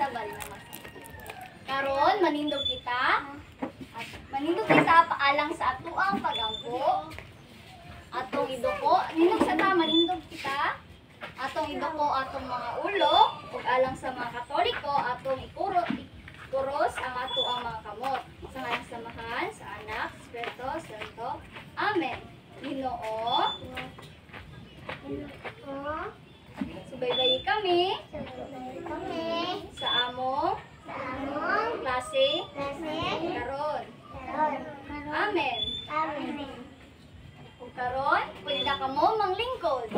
sabal naman. Karon manindog kita. At manindog kita paalang sa atuang pagampo. Atong iduko, nindog sa ta manindog kita. Atong iduko atong mga ulo ug alang sa mga Katoliko atong ikuros ang atuang mga kamot. Sa ngalan samahan sa Anak, Espiritu Santo. Amen. Ginoo. Subaybayi kami sa among klase karon. Amen. Ug karon, pwede na kamo manglingkod.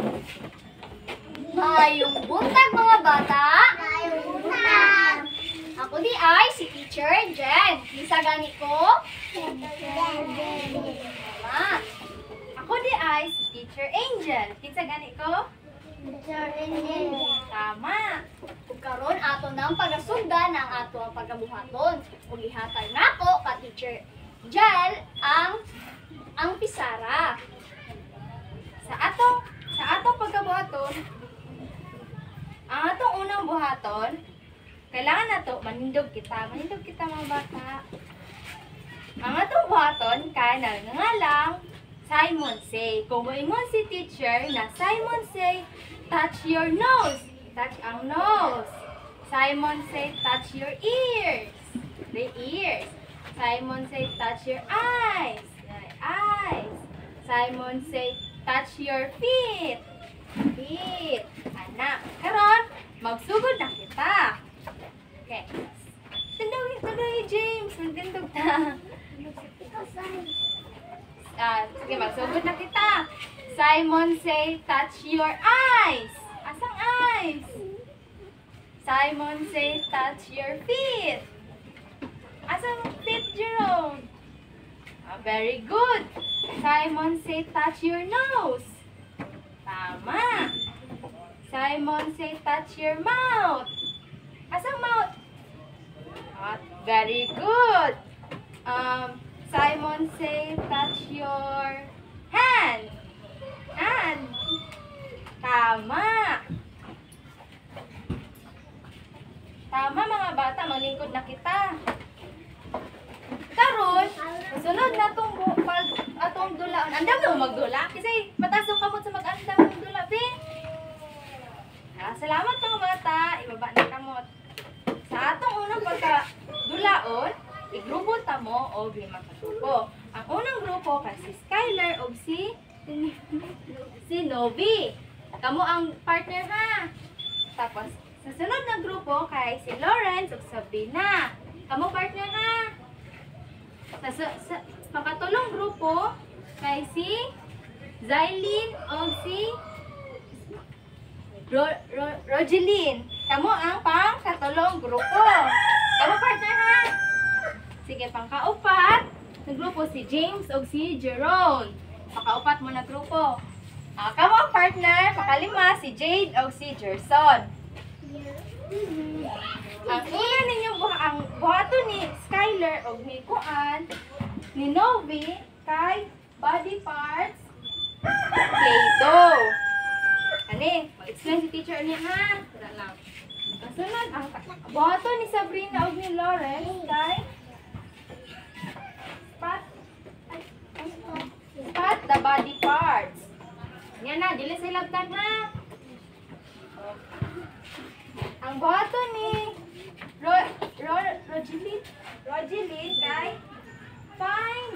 Maayong buntag mga bata. Ako di ay si Teacher Jen. Lisa gani ko. Tama. Ako di ay si Teacher Angel. Lisa gani ko. Tama. Ug karon ato nang pagasugdan ang ato ang pagabuhaton. Ug ihatag nako ka Teacher Jel ang pisara. Sa atong pagkabuhaton, ang atong unang buhaton, kailangan nato manindog kita mga bata. Ang atong buhaton kay nangangalang Simon Say. Kung moingon si teacher na Simon Say, touch your nose. Touch ang nose. Simon Say, touch your ears. The ears. Simon Say, touch your eyes. The eyes. Simon Say, touch your feet. Feet. Anak. Karon, magsugod na kita. Okay. Tandawin, James. Magtindog ta. Sige, magsugod na kita. Simon Say, touch your eyes. Asang eyes? Simon Say, touch your feet. Asang feet, Jerome? Very good. Simon Say, touch your nose. Tama. Simon Say, touch your mouth. Asang mouth? Very good. Simon Say, touch your hand. Hand. Tama. Tama mga bata, malingkod na kita. Karon, sunod na atong dulaon. Andam na magdula kasi matasok kamot sa mag-andam ng dula, be. Salamat mga bata, ibaba na kamot. Sa atong unang pagka-dulaon, igrupo ta mo og 5 ka grupo. Ang unang grupo kay si Skylar og si Novi. Kamo ang partner ha. Tapos sa sunod na grupo kay si Lawrence ug Sabrina. Kamo partner ha. Sa pakatulong grupo kay si Zylene ug si Rogeline. Kamo ang pang-katulong grupo. Kamo partner ha. Sige, pangkaupat, na grupo si James o si Jerome. Pakaupat mo na grupo. Kamo ang partner, pakalima, si Jade o si Gerson. Ang una ninyong ang buhato ni Skylar o ni Kuan, ni Novi, kay body parts, Play-Doh. Ani, mag-explain si teacher niya ha. Wala lang. Ang sunod, ang buhato ni Sabrina o ni Lawrence, kay Spot the body parts. Yan na, dili sa ilabtan ha. Ang buhato ni Rogeline kay find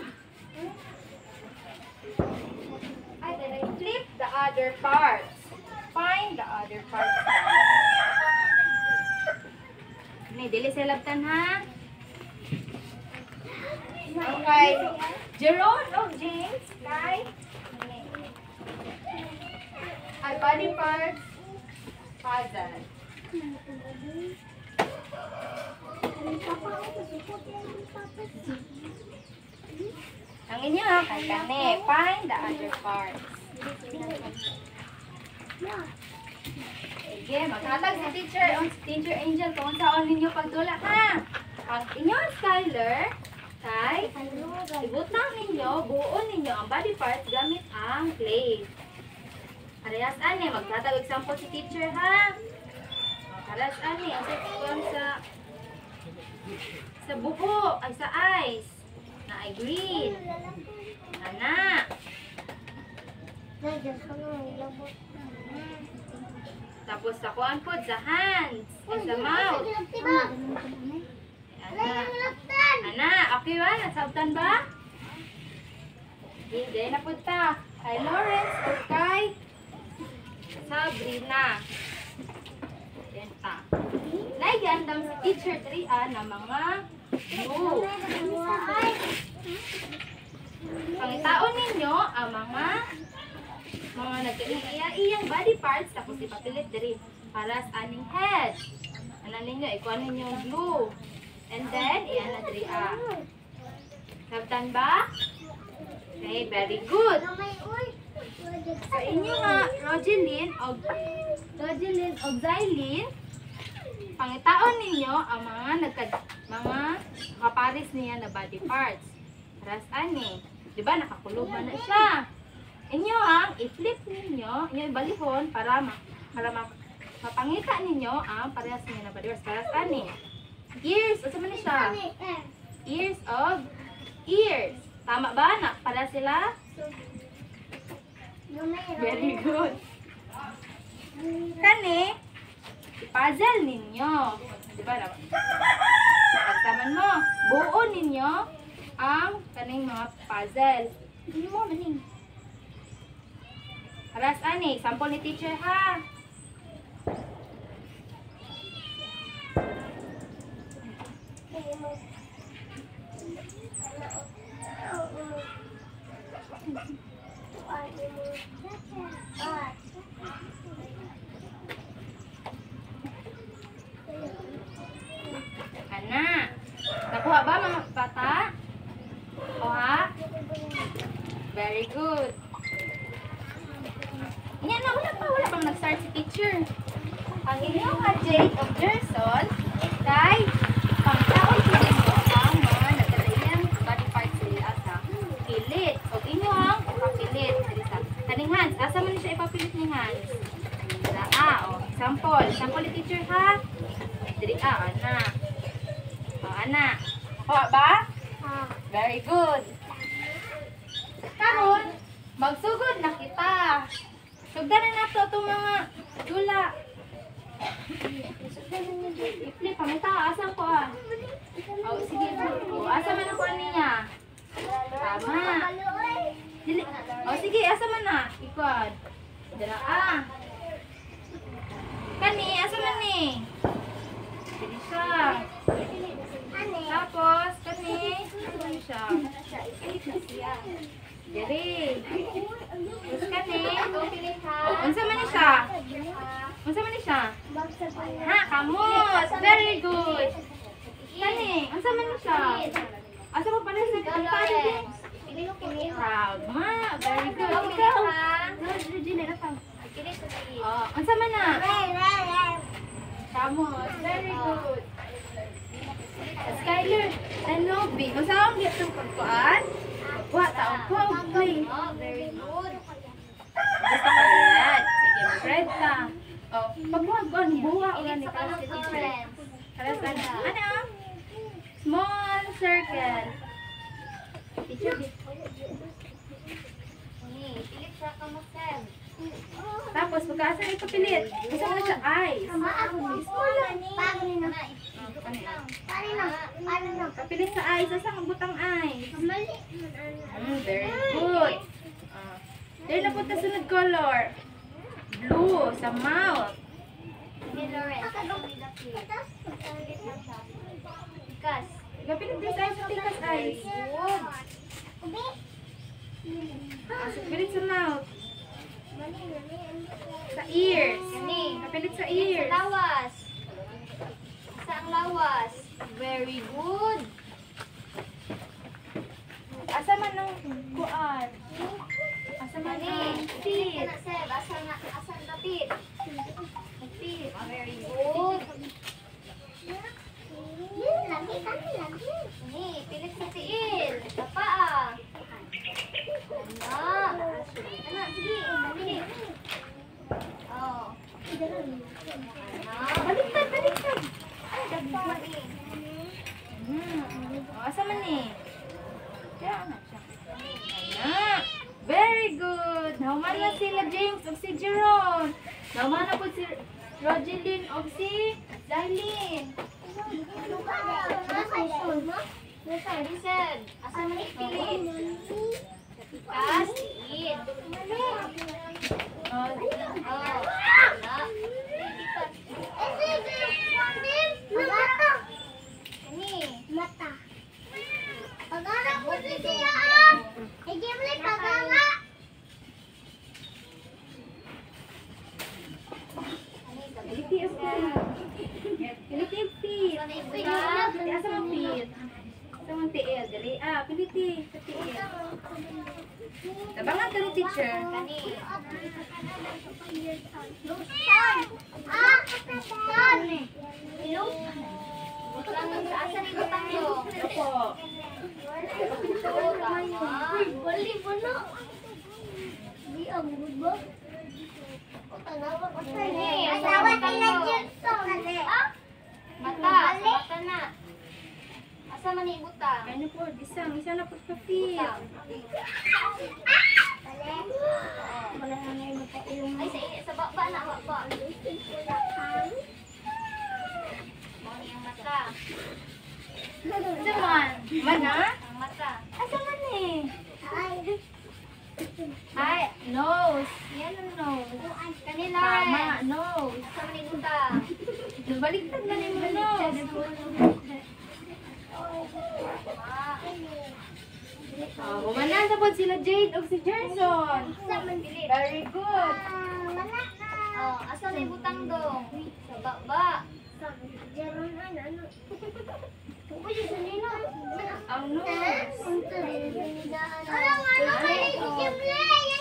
flip the other parts. Find the other parts. Ni dili sa ilabtan ha. Okay. Jerome o James kay body parts puzzle. Ang inyo ha, kay kani. Find the other parts. Sige, maghatag si Teacher Angel kung saan ninyo pagdula ha. Ang inyong Skylar kay ibutang ninyo, buo ninyo ang body parts gamit ang clay. Parehas ani, magtatag example si teacher ha. Alas ani, ang kuan sa buho, ay sa eyes. Na ay green. Ana. Tapos sa kuan po, sa hands, ay sa mouth. Ana, okay ba? Nasabtan ba? Hindi na po ta. Kay Lawrence o kay Sabrina. Yan ta. Naigandang si Teacher Tria na mga blue. Pangitaon ninyo ang mga nagkaiya-iyang body parts tapos ipapilit diri para sa aning head. Ano ninyo, ikuha ninyo yung blue. And then, iyan na diri Sabtan ba? Okay, very good. Sa inyo nga, Rogeline o Xylene, pangitaon ninyo ang mga kaparis niya na body parts. Para sa ani, di ba nakakuluban na siya? Inyo ang i-flip ninyo, inyo ibalihon para mapangita ninyo ang parehas niya na body parts. Para sa ani, ears, asa man siya? Ears of ears. Tama ba na? Para sila? Very good. Kani, i-puzzle ninyo. Di ba? Pagsaman mo, buo ninyo ang kaning mga puzzle. Hindi mo maning. Aras ani, sample ni teacher ha. Ana, nakuha ba mga bata? O ha? Very good. Yan na, wala pang nag-start si teacher. Ang inyong Jade of Gerson kay pangtaon sa inyo ang mga nagkalaiyang body parts nila sa pilit. O inyong ipapilit. Kaning hands, asa man siya ipapilit ni hands? O, sample. Sample ni teacher ha? Diri ana. O, ana. Kuha ba? Very good. Karon, magsugod na kita. Sugdan na nato itong mga dula. I-flip, pamita, asan ko O, sige. O, asa man ako niya? Tama. O, sige, asa man na? Ikod. Dala, Kani, asa man ni? Dili siya. Tapos, kani, asa man siya? Dili. Tapos kani, unsa man ni siya? Unsa man ni siya? Ha, kamot. Very good. Kani, unsa man ni siya? Asa mo pala sa kapatid? Proud ma. Very good. Ikaw. Unsa man na? Kamot. Very good. Skyler, Tanobi. Unsa ang gift ng pagkuan? Wa taon ko. Very good. Basta ka yan. Sige, mag-red ka. Pagbuhat-buhat, buha o gani ka si teacher. Ano? Small circle. Teacher, pilit siya ka mag-send. Tapos, pagkaasan ito pilit. Gusto mo na siya eyes. Kapilit sa eyes. Asa ang butang eyes? Very good. Dahil na po ito sunod color. Blue sa mouth. Tikas. Kapilit din sa eyes sa tikas eyes. Kapilit sa mouth. Sa ears. Kapilit sa ears. Sa lawas. Sa ang lawas. Very good. Asa man ang kuan? Asa man ang feet? Asa na feet? Feet. Very good. Pilit sa tiil. Sa paa. Ano, sige. Dali. Oh. Ano? Baliktad Jordan o si Zylene. Lisod. Asa man ipilit? Tikas, tiid. Oh, Mata. Piliti o Piliti ang feet. Asa ang feet? Asa ang tiil? Dali. Piliti. Sa tiil. Tabangan ka ni teacher. Kani. Butang sa asa ni butang yo. Opo. Wali mo no. Di ang gubo. Asawa kila Jenson. Mata, mata na. Asa man ni butang? Ano po? Isa na po sa feet. Ay, sa baba na, baba. Mo ni ang mata. Asa man? Mana? Ang mata. Asa man eh? Ay, nose. Yan ang nose. Kanila. Tama, nose. Asa man ni butang? Baliktad na ni mo nose. Bumanan sa pod sila Jade o si Jerson. Very good. Oh, asa ni butang dong? Sa baba. Ang nose.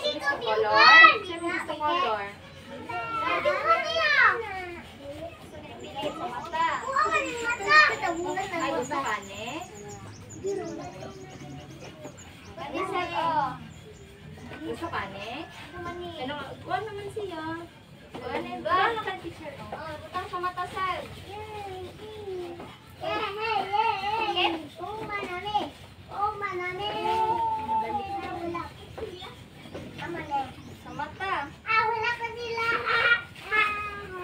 Gusto color? Sino gusto color? Pilit sa mata. Ay, gusto kane? Kani sa oh. Gusto kane? Asa man ni? Ano, kuha naman siya. Ano ba? Kuha na ka teacher. Oh, butang sa mata sir. Sa mata.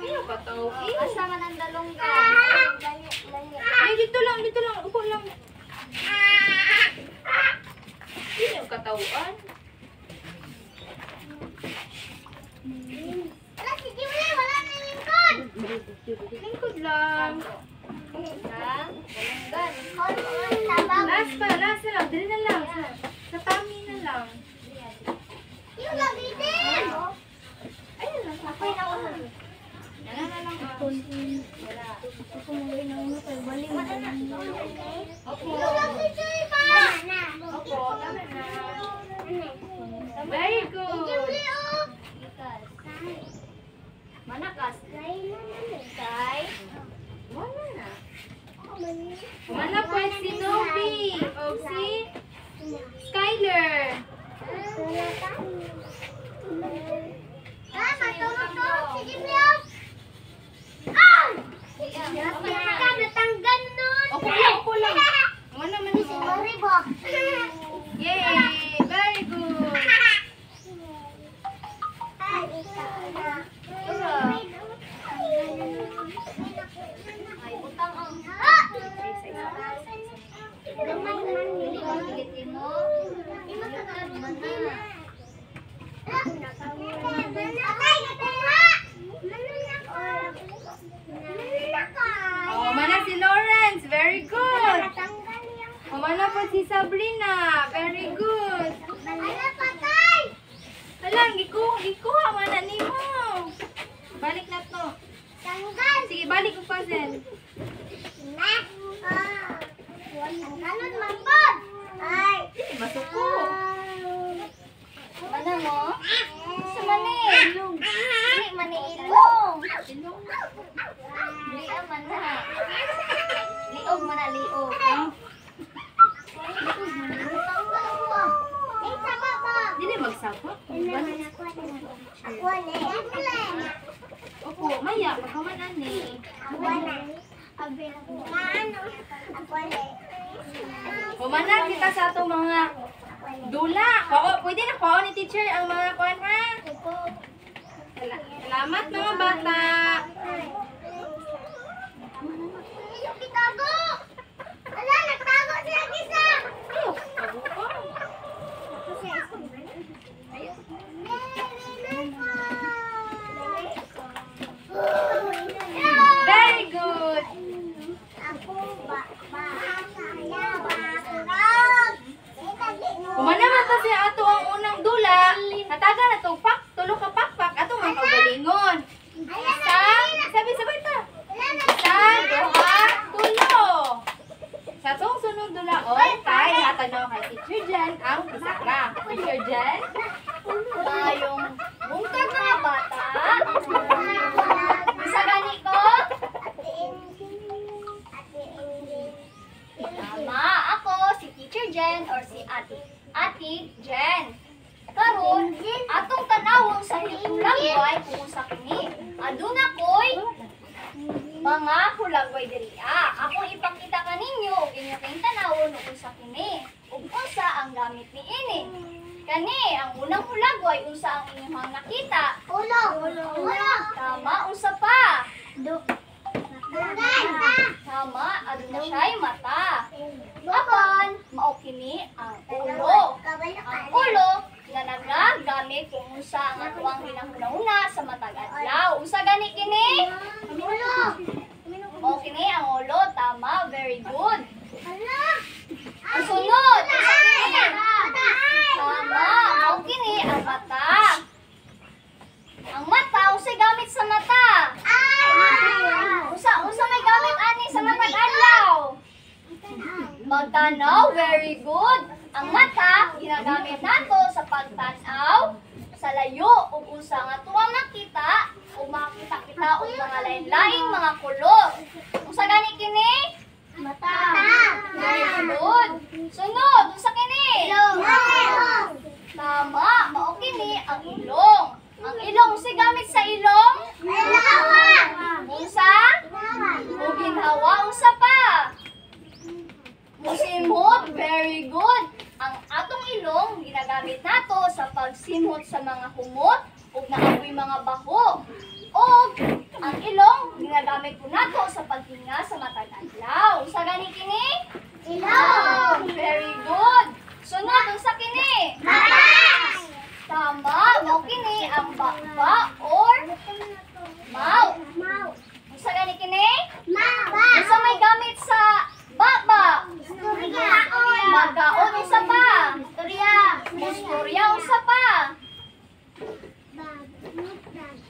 Sino ka to? Asa man ang dalunggan? Ay, dito lang. Upo lang. Sino yung katauan? Lingkod lang. Last pa, last na lang. Dali na lang. Sa tummy na lang. Ayun lang. Yan na lang. Opo, tama na. Very good. Manakas. Kay. Wala na. Wala po si Novi. O si Skyler. Opo lang. Wala man si Yay! Very good. Ay, butang ang Pilitin mo. Mana si Lawrence. Very good. Mana po si Sabrina. Very good. Alang, ikuha mana ni mo. Balik na to. Sige, balik ko pa, Zen. Masuko. Mana mo? Sa mani. Dili mani ilong. Dili man na. Liog man na liog. Dili magsapot. Opo, maya, magawan ani. Humana kita sa ato mga dula. Pwede na kuha ni teacher ang mga kuhan ha. Salamat mga bata. Jen or si Ate Jen. Karon atong tanawon sa hulagway kung sa kini. Aduna koy mga hulagway diri. Ako ipakita kaninyo og inyo kayong tanawon kung sa kini. Ug unsa ang gamit niini. Kani ang unang hulagway unsa ang inyong nakita? Ulo. Tama, unsa pa? Tama, aduna siya'y mata. Apan, mao kini ang ulo. Ang ulo nga nagagamit kung unsa ang atuang ginahuna-una sa matag adlaw. Unsa gani kini? Mao kini ang ulo. Tama, very good. Ang sunod, unsa kini? Tama, mao kini ang mata. Ang mata, unsay gamit sa mata? Unsa may gamit ani sa matag adlaw? Pagtanaw, very good. Ang mata ginagamit nato sa pagtanaw sa layo ug unsa nga tuwa makita ug makita kita og mga lain-laing mga kulor. Unsa gani kini? Mata. Very good. Sunod, unsa kini? Tama, mao kini ang ilong. Ang ilong unsay gamit sa ilong? Unsa? Ginhawa, unsa pa? Musimhot, very good. Ang atong ilong ginagamit nato sa pagsimhot sa mga humot ug naapoy mga baho. Ug ang ilong ginagamit po nato sa paghinga sa matag adlaw. Unsa gani kini? Ilong. Very good. Sunod, unsa kini? Tama, mao kini ang bakba or mouth. Unsa gani kini? Unsa may gamit sa baba? Magkaon, unsa pa? Istorya, unsa pa?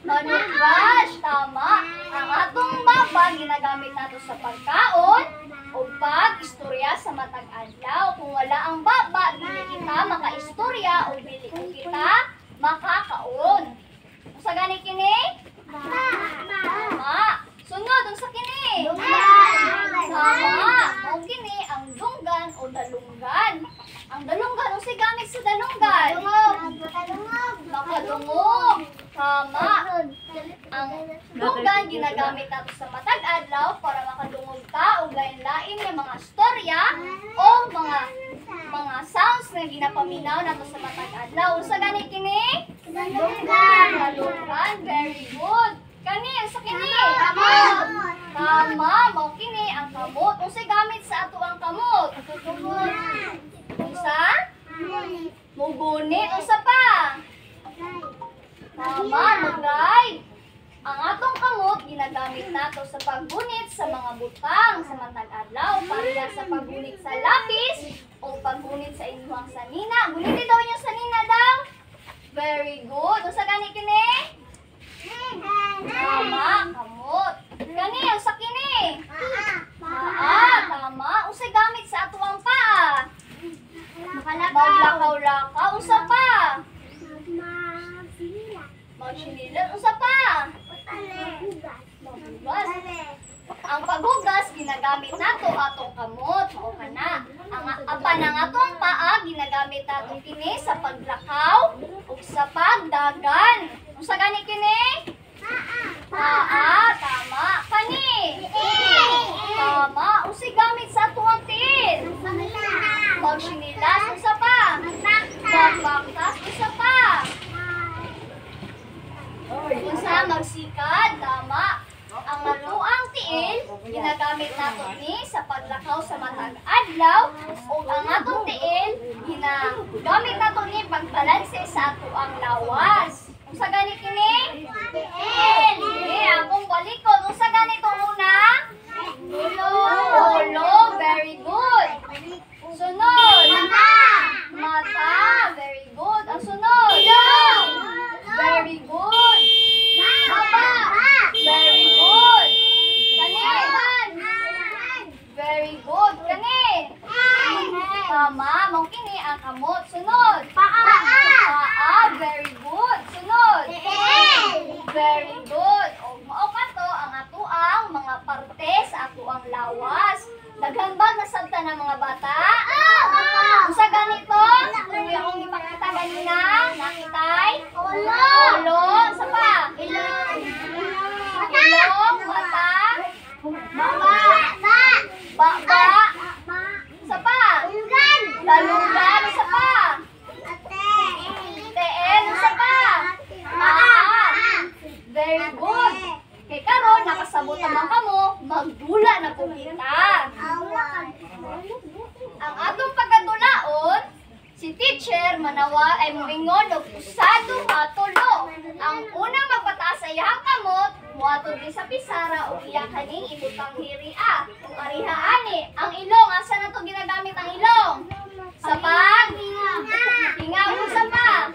Manubrush, tama. Ang atong baba ginagamit nato sa pagkaon o pag-istorya sa matag adlaw. Kung wala ang baba, dili kita makaistorya o dili kita makakaon. Unsa gani kini? Tama. Sunod, unsa kini? Tama. Mao kini ang dunggan o dalunggan. Ang dalunggan, unsay gamit sa dalunggan? Makadungog. Tama. Ang dunggan ginagamit nato sa matag adlaw para makadungog ta og lain-lain nga mga storya o mga sounds nga ginapaminaw nato sa matag adlaw. Unsa gani kini? Dalunggan. Very good. Kani, unsa kini? Tama, mao kini ang kamot. Unsay gamit sa ato ang kamot? Unsa? Mugunit. Unsa pa? Tama, mag-drive. Ang atong kamot ginagamit nato sa paggunit sa mga butang sa matag adlaw para sa paggunit sa lapis o paggunit sa inyong sanina. Gunitin daw inyo sanina daw. Very good. Unsa gani kini? Tama, kamot. Kani, unsa kini? Tama. Unsay gamit sa ato ang paa? Maglakaw-lakaw. Unsa pa? Magsinilan. Unsa pa? Maghugas. Ang paghugas ginagamit nato atong kamot, mao kana. Ang apan ang atong paa ginagamit nato kini sa paglakaw ug sa pagdagan. Unsa gani kini? Paa, tama. Kani? Tama. Unsay gamit sa atong tiil? Magsinilas. Unsa pa? Magbaktas. Unsa pa? Unsa magsikad, tama. Ang maluang tiil ginagamit nato ni sa paglakaw sa matag adlaw ug ang atong tiil ginagamit nato ni pagbalanse sa ato ang lawas. Unsa gani kini? Tiil. Sige, akong balikod. Unsa gani tong una? Ulo. Very good. Sunod. Mata. Very good. Ang sunod. Very good. Baba. Very good. Kani. Very good. Kani. Tama. Mao kini ang kamot. Sunod. Paa. Very good. Sunod. Very good. O mao pa to ang ato ang mga parte sa ato ang lawas. Daghan ba nasabtan ng mga bata? manawag ay moingon og usado ha tulo. Ang unang magpataas sa iyang kamot, muatod di sa pisara o iya kaning ibutang hiria. Ariha ani, ang ilong asa na to ginagamit ang ilong? Sa pag hinga sa pag.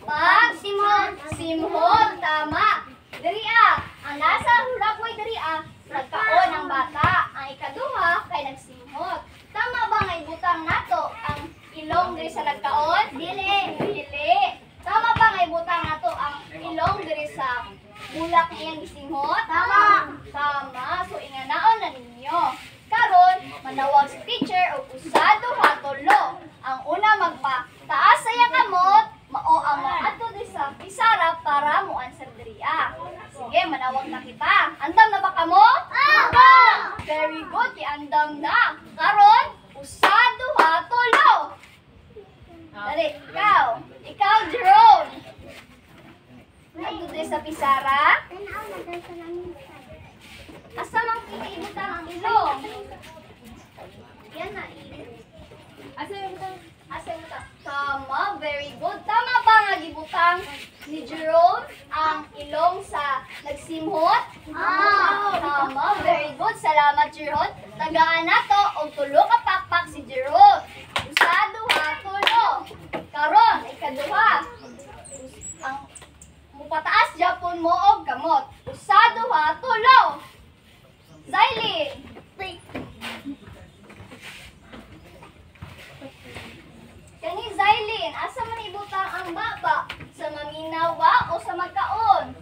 Pag simhot tama. Diriya, ang nasa hulapoy diriya, nagkaon ang bata. Ang ikaduha kay nagsimhot. Tama ba nga ibutang nato ang ilong diri sa nagkaon? Dili. Tama ba nga ibutang nato ang ilong diri sa bulak niyang gisimhot? Tama. So inganaon na ninyo. Karon manawag si teacher og usado ha tulo. Ang una magpataas sa iyang kamot, mao ang ato diri sa pisara para mo answer diriya. Sige, manawag na kita. Andam na ba kamo? Very good, andam na. Karon, usado ha tulo. Dali, ikaw Jerome. Ato diri sa pisara. Asa man kiniibutan ang ilong? Yan na. Asa yung butang? Tama, very good. Tama ba nga gibutang ni Jerome ang ilong sa nagsimhot? Tama, very good. Salamat, Jerome. Tagaan na to og tulo ka pakpak si Jerome. Usado ha, tulo. Karon, ikaduha. Ang mupataas japon mo og kamot. Usado ha, tulo. Zylene. Kani Zylene, asa man ibutang ang baba? Sa maminaw ba o sa magkaon?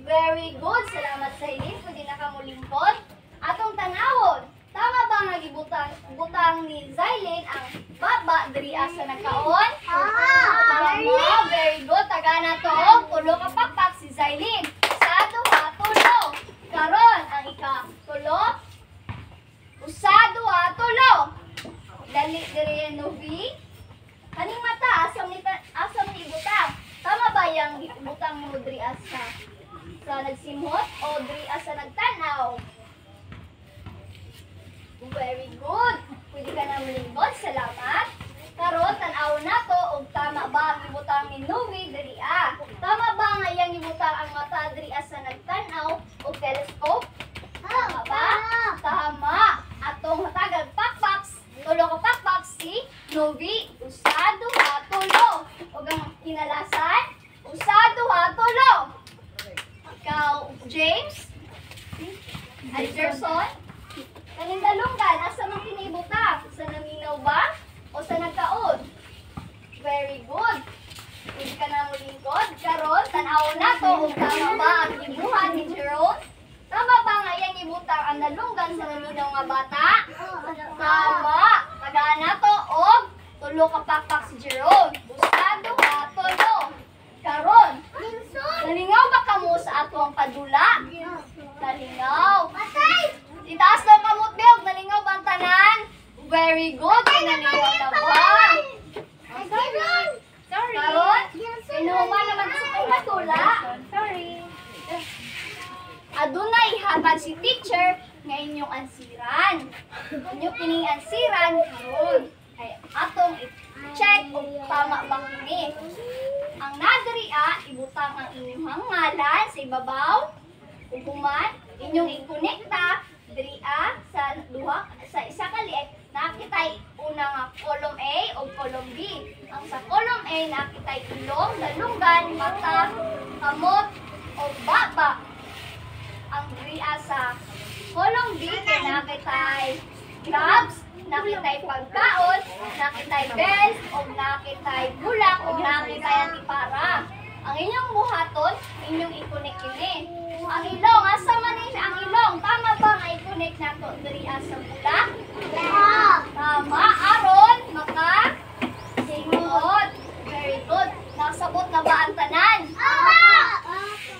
Very good. Salamat Zylene. Pwede na ka mulingkod. Atong tanawon. Tama ba nga gibutang ni Zylene ang baba diri sa nagkaon? Tama. Very good. Taga na to. Tulo ka pakpak si Zylene. Usado ha, tulo. Karon, ang ika-tulo. Usado ha, tulo. Dali diri Novi. Kaning mata asam ni ibutang. Tama ba yang ibutang mo diri sa nagsimhot o diri sa nagtanaw? Very good. Pwede ka na malingkod. Salamat. Karon tan-aw na to og tama ba ang ibutang ni Novi diri Tama ba nga yang ibutang ang mata diri sa nagtanaw og telescope? Tama ba? Tama. Atong hatagag pakpak. Tulo ka pakpak si Novi. Usado ha tulo. Ug ang kinalasan, usado ha tulo. Ikaw, James? Algerson? Kaning dalunggan, asa man kinibutang? Sa naminaw ba? O sa nagkaon? Very good. Pwede ka na mulingkod. Karon, tanaw na to. Kung tama ba ang ibuhat ni Jerome? Tama ba nga yan ibutang ang nalunggan sa naminaw nga bata? Tama. Tagaan na to. O, tulo ka pakpak si Jerome. Usado ha, tulo. Karon, nalingaw ba kamo sa ato ang padula? Nalingaw. Itaas daw kamot, Bel. Nalingaw ba ang tanan? Very good. Nalingaw na ba? Sorry. Karon, inuman naman sa itong padula. Sorry. Adunay hatag si teacher nga inyong ansiran. Inyong kining ansiran karon ay atong i-check kung tama ba kini. Ang nadiriya ibutang ang inyong ngalan sa ibabaw. Ug human inyong i-konekta diriya sa isa ka liek nakitay una nga column A o column B. Ang sa column A nakitay ilong, dalunggan, mata, kamot o baba. Ang diriya sa column B kay nakitay gloves, nakitay pagkaon, nakitay bells, o nakitay bulak, o nakitay antipara. Ang inyong buhaton, inyong i-connect kini. Ang ilong, asa man ang ilong? Tama ba nga i-connect nato diriya sa bulak? Tama. Aron, maka singot. Very good. Nakasabot na ba ang tanan?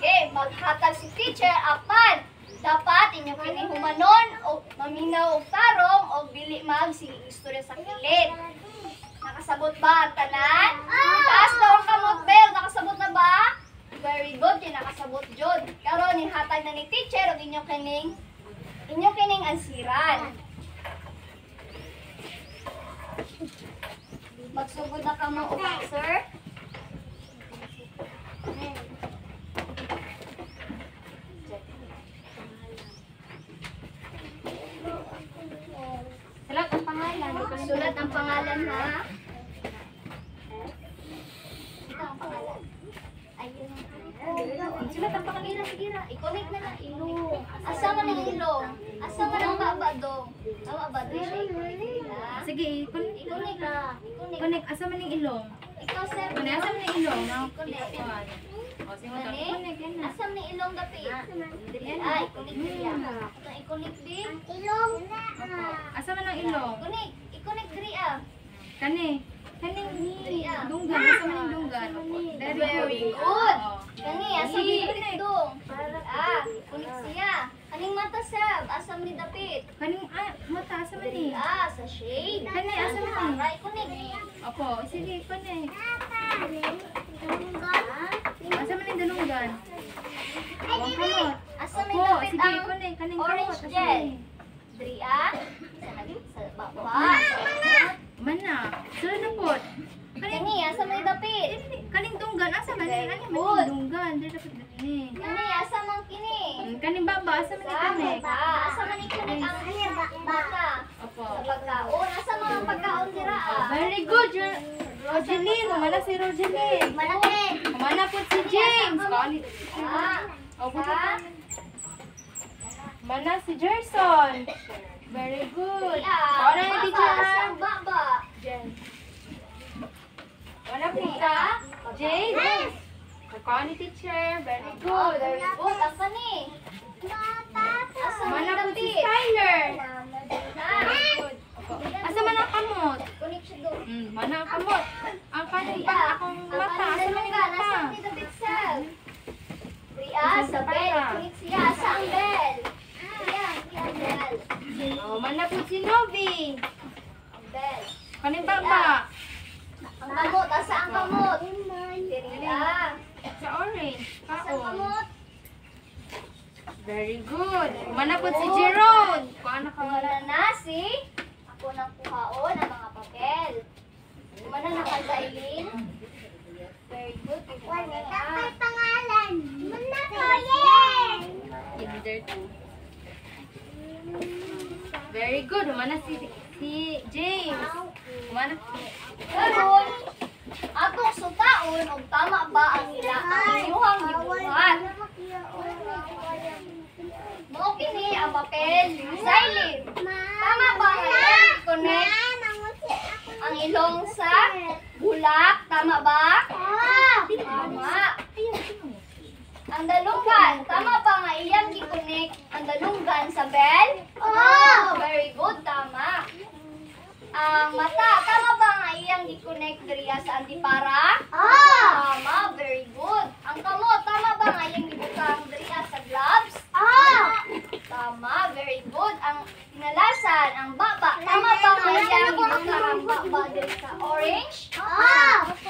Okay, maghatag si teacher apan dapat inyong kinihumanon o maminaw og tarong o bili mag sige istorya sa kilid. Nakasabot ba ang tanan? Taas daw ang kamot, Bel. Nakasabot na ba? Very good. Yung nakasabot, Jod. Karon ihatag na ni teacher o inyong kining ansiran. Magsugod na ka mo og answer. Salat ang pangalan. Sulat ang pangalan ha. Ito ang pangalan. Ayun. Sulat ang pangalan. I-connect na lang ilong. Asa man ang ilong? Asa man ang baba dong? Tama ba din siya? I-connect nila. Sige, connect. I-connect na. I-connect. Connect. Asa man yung ilong? Ikaw sir. Connect. Asa man yung ilong? I-connect. O, sige mo to. Gani? Connect yan na. Asa man ang ilong dapit? Yan. Ay, i-connect niya. Ito i-connect din. Ilong. Asa man ang ilong? I-connect. I-connect diri ah. Kani. Kaning dunggan. Asa man yung dunggan? Very good. Oo. Kani, asa man dapit dong? Ah, i-connect siya. Kaning mata sab, asa man ni dapit? Kaning mata. Asa man Diri ni? ah, sa shade. Kani, asa man? Para i-connect. Opo. Sige, connect. Asa man yung dalunggan? Huwag kamot. Asa man Opo. dapit Sige, ang connect. Kaning orange kamot. Asa gel? man ni? Diri ah. Sa baba. Mana? Sunod na po. Kani, asa man dapit? Kaning dunggan. Asa man ni? Ano man Good. yung dunggan? Dili dapat ni. Kani, asa man kini? Kaning baba. Asa man ni Sa connect? baba. Asa man i-connect ang mata? Opo. Sa pagkaon. Asa man ang pagkaon dira ah? Very good. Rogeline. Mana si Rogeline. Malaki. Mana po si James. Kali. Ah. Opo. Sa Mana si Gerson. Very good. ah. Ano yung Baba. teacher ha? Sa baba. Wala po ka? James. Kakani teacher. Very Oh, good. very good. Asa ni? Asa man Mana po si dapit? Skyler. Ah. Asa man ang kamot? Connect siya doon. Mana ang kamot? Ang kanin pa akong mata. Asa man yung mata? Asa man dapit sab? Ria, sa bell. Connect siya. Asa ang bell? Yan, yan, bell. Oh, mana po si Novi. Ang bell. Kanin baba. Ang kamot. Asa ang kamot? Ria. Sa orange. Asa ang Kaon. kamot? Very good. Mana po si Jerome. Paano ka wala? Wala na si ako nang kuhaon ang mga papel. Mana na ka Zailin? Very good. pangalan. Muna ko, yes! Kinder 2. Very good. Mana si James. Mana Karon, atong sutaon og tama ba ang ila ang inyong gibuhat? Mao kini ang papel Zailin. Tama ba nga i-connect ang ilong sa bulak? Tama ba? Tama. Ang dalunggan, tama ba nga iyang i-connect ang dalunggan sa bell? Oh, very good, tama. Ang mata, tama ba nga iyang i-connect diriya sa antipara? Tama, very good. Ang kamot, tama ba nga iyang ibutang diriya sa gloves? Tama, very good. Ang inalasan, ang baba, tama ba nga iyang ibutang ang baba diri sa orange?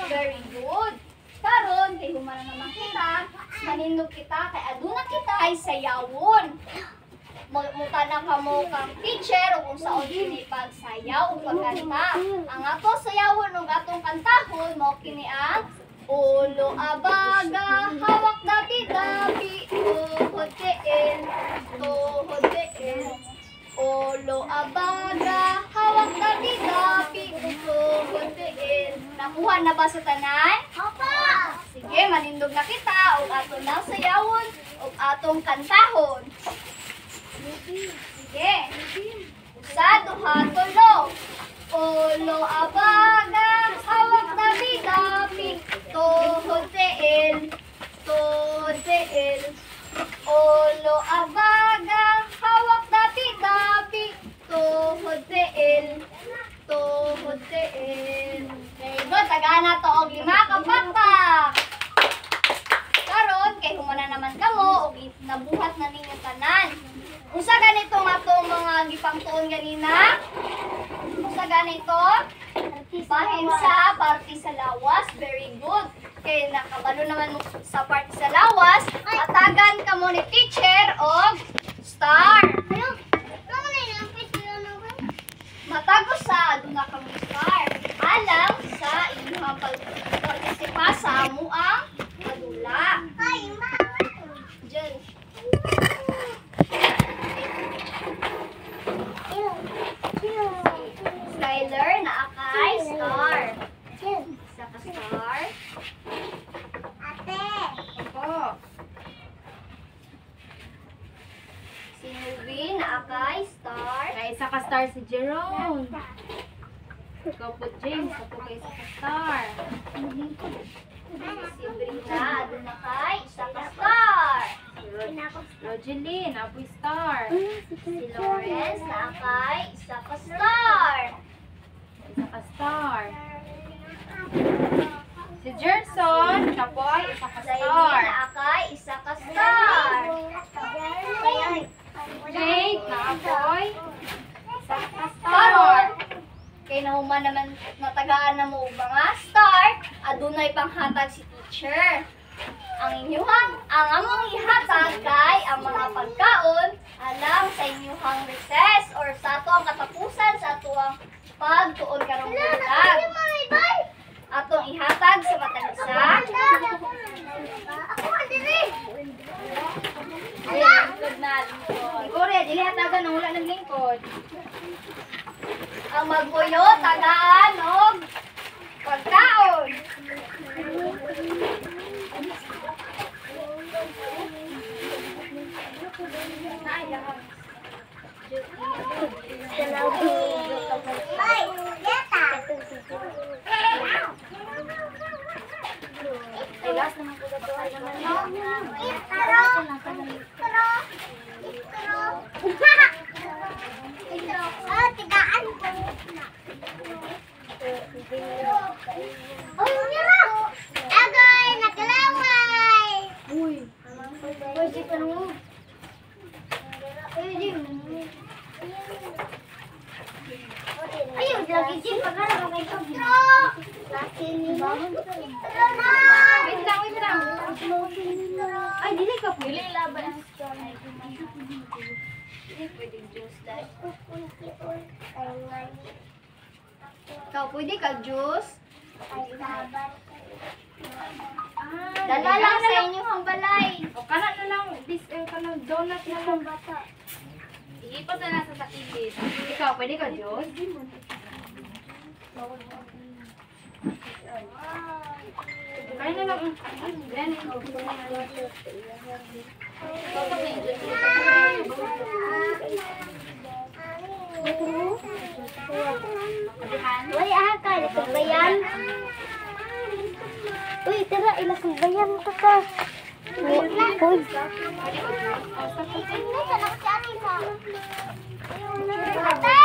Very good. Karon kay humana naman kita, manindog kita kay aduna kita ay sayawon. Muta na ka mo kang teacher o kung saan kini pagsayaw o pagkanta. Ang ako sayawon o atong kantahon mo kini ang ulo abaga, hawak dapi-dapi, tuhod tiin, tuhod tiin. Ulo abaga, hawak dapi-dapi, tuhod tiin. Nakuha na ba sa tanan? Sige, manindog na kita o atong nang sayawon o atong kantahon. Sige. Usa, duha, tulo. Ulo abaga, hawak dapi-dapi, tuhod tiin, tuhod tiin. Ulo abaga, hawak dapi-dapi, tuhod tiin, tuhod tiin. Very good, tagana to og 5 ka pakpak. Karon kay humana naman kamo og nabuhat na ninyo tanan. Unsa ganito nga atong mga gipangtuon ganina? Unsa ganito? Bahin sa party sa lawas. Very good. Kay nakabalo naman mo sa party sa lawas, atagan kamo ni teacher og star. Matagos sa aduna kamo star. Alang akay star. Kaya isa ka star si Jerome. Ikaw po, James. Ako kay isa ka star. Si Brina, adun na kay isa ka star. Rogeline, apoy star. Si Lawrence, na akay isa ka star. Isa ka star. Si Gerson, kapoy, isa ka Sa star. na akay isa ka star. Jake, na apoy, isa ka star. Karon, kay nahuman naman natagaan na mo mga star, adunay panghatag si teacher. Ang among ihatag kay ang mga pagkaon alang sa inyong recess or sa ato ang katapusan sa ato ang pagtuon karong buntag. Atong ihatag sa matag isa. Lingkod na, lingkod. Ikaw rin, dili hatagan ang wala ng lingkod. Ang magbuyo tagaan og pagkaon. Ay, last naman ko dito. Ay, naman yun. Ayun, lagi din pagkara may kabro. Wait lang, wait lang. Ay, dili ka po. Dili laban ang story. Dili pwedeng juice dahil. Ikaw, pwede ka juice? Dala lang sa inyong hambalay. O, kana na lang. Kanang donut na lang. Iipot na lang sa sakilid. Ikaw, pwede ka, Diyos? Kaya na lang. Yan. Uy, ka, nagbayan. Uy, tara, ilasang bayan ka ka. Uy, Ate!